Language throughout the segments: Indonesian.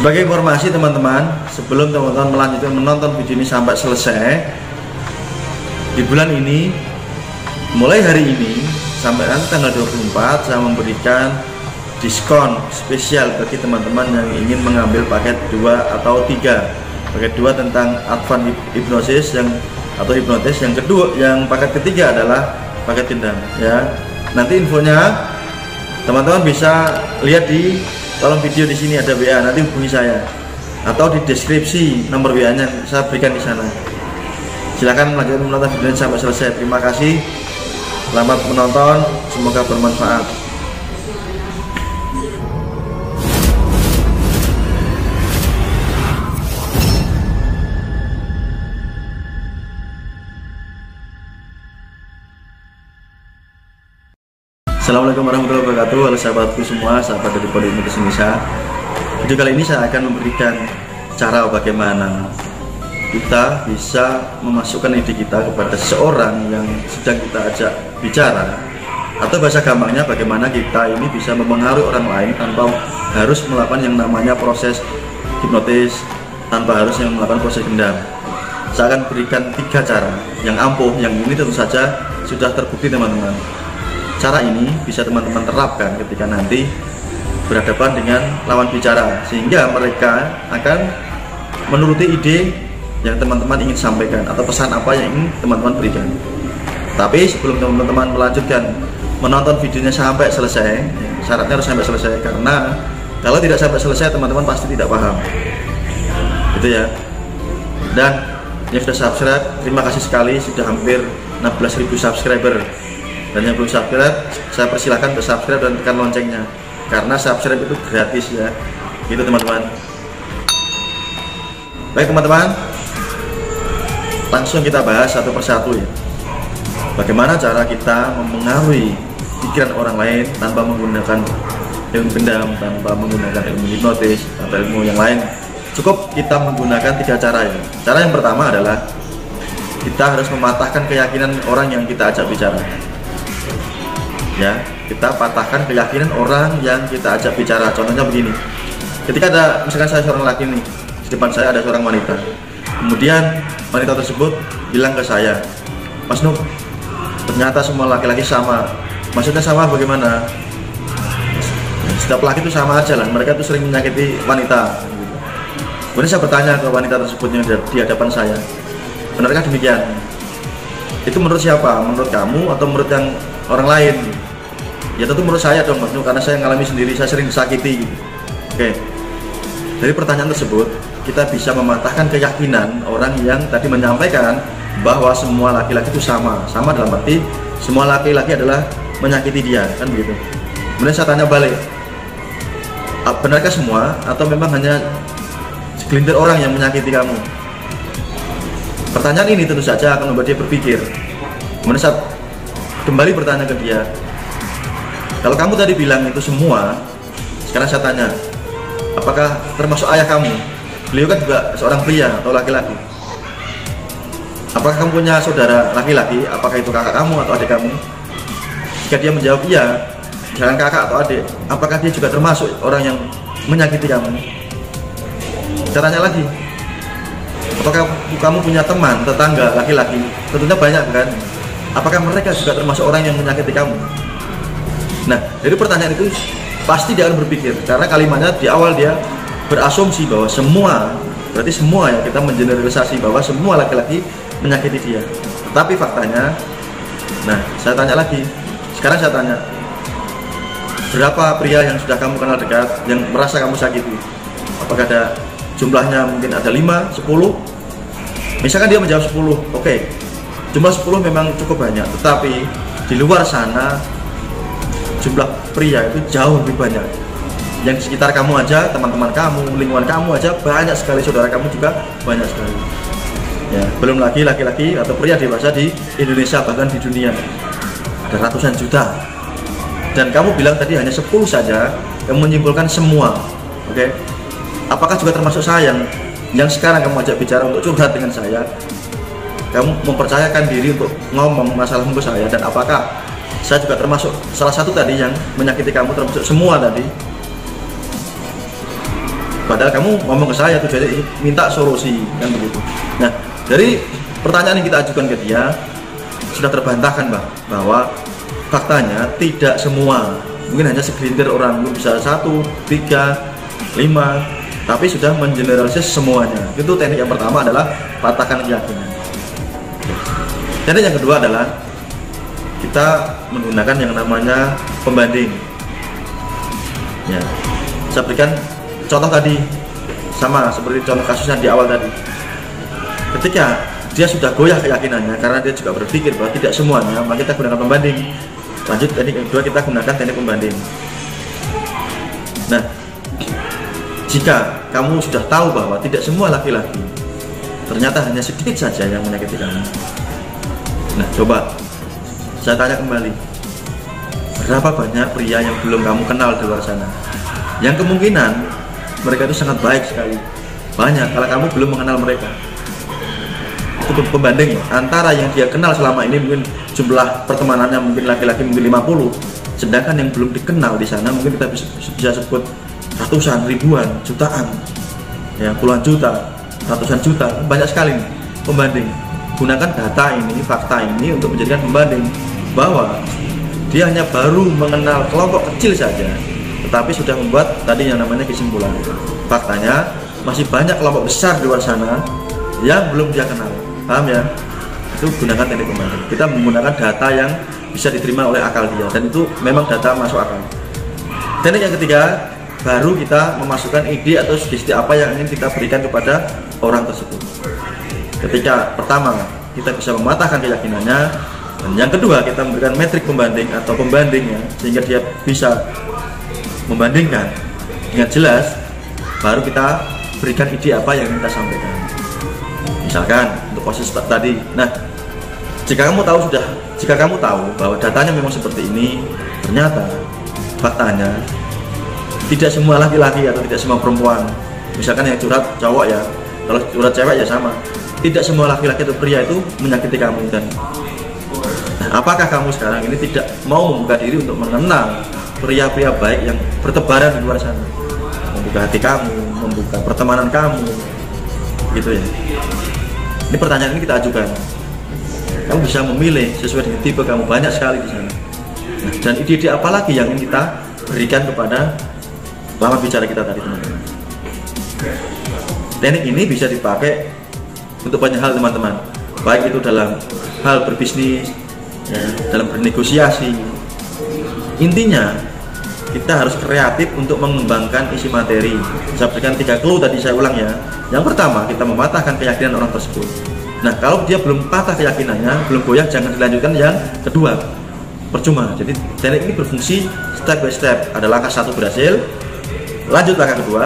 Sebagai informasi teman-teman, sebelum teman-teman melanjutkan menonton video ini sampai selesai, di bulan ini, mulai hari ini sampai nanti tanggal 24, saya memberikan diskon spesial bagi teman-teman yang ingin mengambil paket 2 atau 3. Paket 2 tentang advance hipnosis atau hipnotis, yang kedua, yang paket ketiga adalah paket dendam ya. Nanti infonya teman-teman bisa lihat di kolom video di sini, ada WA, nanti hubungi saya atau di deskripsi nomor WA-nya saya berikan di sana. Silahkan melanjutkan menonton video ini sampai selesai. Terima kasih, selamat menonton, semoga bermanfaat. Assalamualaikum warahmatullahi wabarakatuh. Halo sahabatku semua, sahabat dari Pondok Hipnotis Indonesia. Video kali ini saya akan memberikan cara bagaimana kita bisa memasukkan ide kita kepada seseorang yang sedang kita ajak bicara, atau bahasa gampangnya bagaimana kita ini bisa mempengaruhi orang lain tanpa harus melakukan yang namanya proses hipnotis, tanpa harus yang melakukan proses dendam. Saya akan berikan 3 cara yang ampuh, yang ini tentu saja sudah terbukti teman-teman. Cara ini bisa teman-teman terapkan ketika nanti berhadapan dengan lawan bicara, sehingga mereka akan menuruti ide yang teman-teman ingin sampaikan atau pesan apa yang ingin teman-teman berikan. Tapi sebelum teman-teman melanjutkan menonton videonya sampai selesai, syaratnya harus sampai selesai, karena kalau tidak sampai selesai teman-teman pasti tidak paham, gitu ya. Dan yang sudah subscribe, terima kasih sekali, sudah hampir 16.000 subscriber. Dan yang belum subscribe, saya persilahkan untuk subscribe dan tekan loncengnya, karena subscribe itu gratis ya, gitu teman-teman. Baik teman-teman, langsung kita bahas satu persatu ya. Bagaimana cara kita mempengaruhi pikiran orang lain tanpa menggunakan ilmu dendam, tanpa menggunakan ilmu hipnotis atau ilmu yang lain. Cukup kita menggunakan 3 cara ya. Cara yang pertama adalah kita harus mematahkan keyakinan orang yang kita ajak bicara. Ya, kita patahkan keyakinan orang yang kita ajak bicara. Contohnya begini, ketika ada, misalkan saya seorang laki nih, di depan saya ada seorang wanita, kemudian wanita tersebut bilang ke saya, Mas Nur, ternyata semua laki-laki sama. Maksudnya sama bagaimana? Setiap laki itu sama aja lah, mereka itu sering menyakiti wanita. Kemudian saya bertanya ke wanita tersebut yang di hadapan saya, benarkah demikian? Itu menurut siapa? Menurut kamu atau menurut yang orang lain? Ya tentu menurut saya dong Mas Nur, karena saya mengalami sendiri, saya sering disakiti gitu. Oke. Dari pertanyaan tersebut kita bisa mematahkan keyakinan orang yang tadi menyampaikan bahwa semua laki-laki itu sama dalam arti semua laki-laki adalah menyakiti dia, kan begitu. Kemudian saya tanya balik, benarkah semua atau memang hanya segelintir orang yang menyakiti kamu? Pertanyaan ini tentu saja akan membuat dia berpikir. Kemudian saya kembali bertanya ke dia, kalau kamu tadi bilang itu semua, sekarang saya tanya, apakah termasuk ayah kamu? Beliau kan juga seorang pria atau laki-laki. Apakah kamu punya saudara laki-laki? Apakah itu kakak kamu atau adik kamu? Jika dia menjawab iya, jangan kakak atau adik, apakah dia juga termasuk orang yang menyakiti kamu? Saya tanya lagi, apakah kamu punya teman, tetangga laki-laki? Tentunya banyak kan? Apakah mereka juga termasuk orang yang menyakiti kamu? Nah, dari pertanyaan itu pasti dia akan berpikir, karena kalimatnya di awal dia berasumsi bahwa semua, berarti semua ya, kita mengeneralisasi bahwa semua laki-laki menyakiti dia. Tapi faktanya, nah saya tanya lagi, sekarang saya tanya, berapa pria yang sudah kamu kenal dekat yang merasa kamu sakiti? Apakah ada jumlahnya, mungkin ada 5, 10? Misalkan dia menjawab 10, oke. Jumlah 10 memang cukup banyak, tetapi di luar sana jumlah pria itu jauh lebih banyak. Yang di sekitar kamu aja, teman-teman kamu, lingkungan kamu aja banyak sekali, saudara kamu juga banyak sekali. Ya, belum lagi laki-laki atau pria dewasa di Indonesia, bahkan di dunia ada ratusan juta. Dan kamu bilang tadi hanya 10 saja, yang menyimpulkan semua. Oke. Apakah juga termasuk saya yang sekarang kamu ajak bicara untuk curhat dengan saya? Kamu mempercayakan diri untuk ngomong masalahmu ke saya, dan apakah saya juga termasuk salah satu tadi yang menyakiti kamu, termasuk semua tadi? Padahal kamu ngomong ke saya tujuannya minta solusi, kan begitu. Nah, dari pertanyaan yang kita ajukan ke dia sudah terbantahkan bahwa faktanya tidak semua, mungkin hanya segelintir orang, mungkin bisa 1, 3, 5, tapi sudah mengeneralisir semuanya. Itu teknik yang pertama adalah patahkan keyakinan. Teknik yang kedua adalah kita menggunakan yang namanya pembanding. Ya, saya berikan contoh tadi, sama seperti contoh kasus yang di awal tadi. Ketika dia sudah goyah keyakinannya karena dia juga berpikir bahwa tidak semuanya, maka kita gunakan pembanding. Lanjut teknik yang kedua, kita gunakan teknik pembanding. Nah, jika kamu sudah tahu bahwa tidak semua laki-laki, ternyata hanya sedikit saja yang menyakiti kamu. Nah, coba saya tanya kembali, berapa banyak pria yang belum kamu kenal di luar sana, yang kemungkinan mereka itu sangat baik sekali? Banyak, kalau kamu belum mengenal mereka. Itu pembanding antara yang dia kenal selama ini, mungkin jumlah pertemanannya mungkin laki-laki mungkin 50, sedangkan yang belum dikenal di sana mungkin kita bisa sebut ratusan, ribuan, jutaan, ya, puluhan juta, ratusan juta, banyak sekali nih. Pembanding, gunakan data ini, fakta ini untuk menjadikan pembanding bahwa dia hanya baru mengenal kelompok kecil saja, tetapi sudah membuat tadi yang namanya kesimpulan. Faktanya masih banyak kelompok besar di luar sana yang belum dia kenal. Paham ya? Itu gunakan teknik pembanding. Kita menggunakan data yang bisa diterima oleh akal dia, dan itu memang data masuk akal. Teknik yang ketiga, baru kita memasukkan ide atau sugesti apa yang ingin kita berikan kepada orang tersebut. Ketika pertama kita bisa mematahkan keyakinannya, dan yang kedua kita memberikan metrik pembanding atau pembandingnya sehingga dia bisa membandingkan dengan jelas, baru kita berikan ide apa yang ingin kita sampaikan. Misalkan untuk proses tadi, nah jika kamu tahu bahwa datanya memang seperti ini, ternyata faktanya tidak semua laki-laki atau tidak semua perempuan, misalkan yang curhat cowok ya, kalau curhat cewek ya sama, tidak semua laki-laki atau pria itu menyakiti kamu. Dan nah, apakah kamu sekarang ini tidak mau membuka diri untuk mengenal pria-pria baik yang bertebaran di luar sana, membuka hati kamu, membuka pertemanan kamu, gitu ya? Ini pertanyaan ini kita ajukan. Kamu bisa memilih sesuai dengan tipe kamu, banyak sekali di sana. Nah, dan ide-ide apa lagi yang ingin kita berikan kepada lawan bicara kita tadi, teman-teman? Teknik ini bisa dipakai untuk banyak hal, teman-teman. Baik itu dalam hal berbisnis, ya, dalam bernegosiasi. Intinya kita harus kreatif untuk mengembangkan isi materi. Saya berikan 3 clue tadi, saya ulang ya. Yang pertama, kita mematahkan keyakinan orang tersebut. Nah, kalau dia belum patah keyakinannya, belum goyah, jangan dilanjutkan. Yang kedua, percuma. Jadi teknik ini berfungsi step by step. Ada langkah 1 berhasil, lanjut langkah kedua,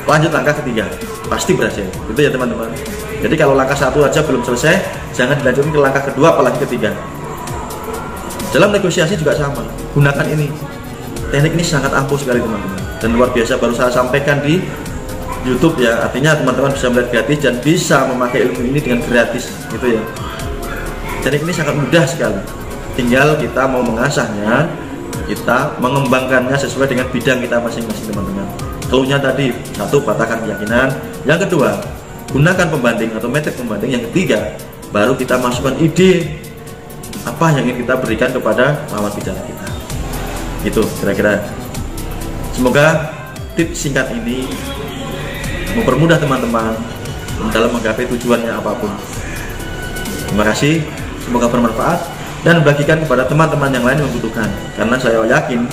lanjut langkah ketiga, pasti berhasil. Itu ya teman-teman. Jadi kalau langkah 1 aja belum selesai, jangan dilanjutkan ke langkah kedua apalagi ketiga. Dalam negosiasi juga sama, gunakan ini. Teknik ini sangat ampuh sekali, teman-teman, dan luar biasa. Baru saya sampaikan di YouTube ya, artinya teman-teman bisa melihat gratis dan bisa memakai ilmu ini dengan gratis, gitu ya. Teknik ini sangat mudah sekali, tinggal kita mau mengasahnya, kita mengembangkannya sesuai dengan bidang kita masing-masing, teman-teman. Clue-nya tadi, 1, patahkan keyakinan. Yang kedua, gunakan pembanding atau metrik pembanding. Yang ketiga, baru kita masukkan ide apa yang ingin kita berikan kepada lawan bicara kita. Gitu kira-kira. Semoga tips singkat ini mempermudah teman-teman dalam menggapai tujuannya apapun. Terima kasih, semoga bermanfaat dan bagikan kepada teman-teman yang lain yang membutuhkan, karena saya yakin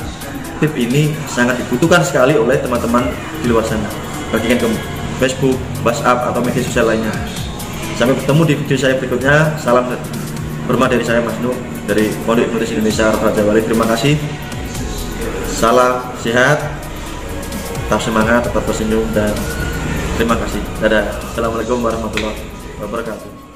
tip ini sangat dibutuhkan sekali oleh teman-teman di luar sana. Bagikan ke Facebook, WhatsApp, atau media sosial lainnya. Sampai bertemu di video saya berikutnya. Salam hormat dari saya, Mas Nuh, dari Pondok Hipnotis Indonesia Raja Wali. Terima kasih. Salam sehat, tetap semangat, tetap tersenyum, dan terima kasih. Dadah. Assalamualaikum warahmatullahi wabarakatuh.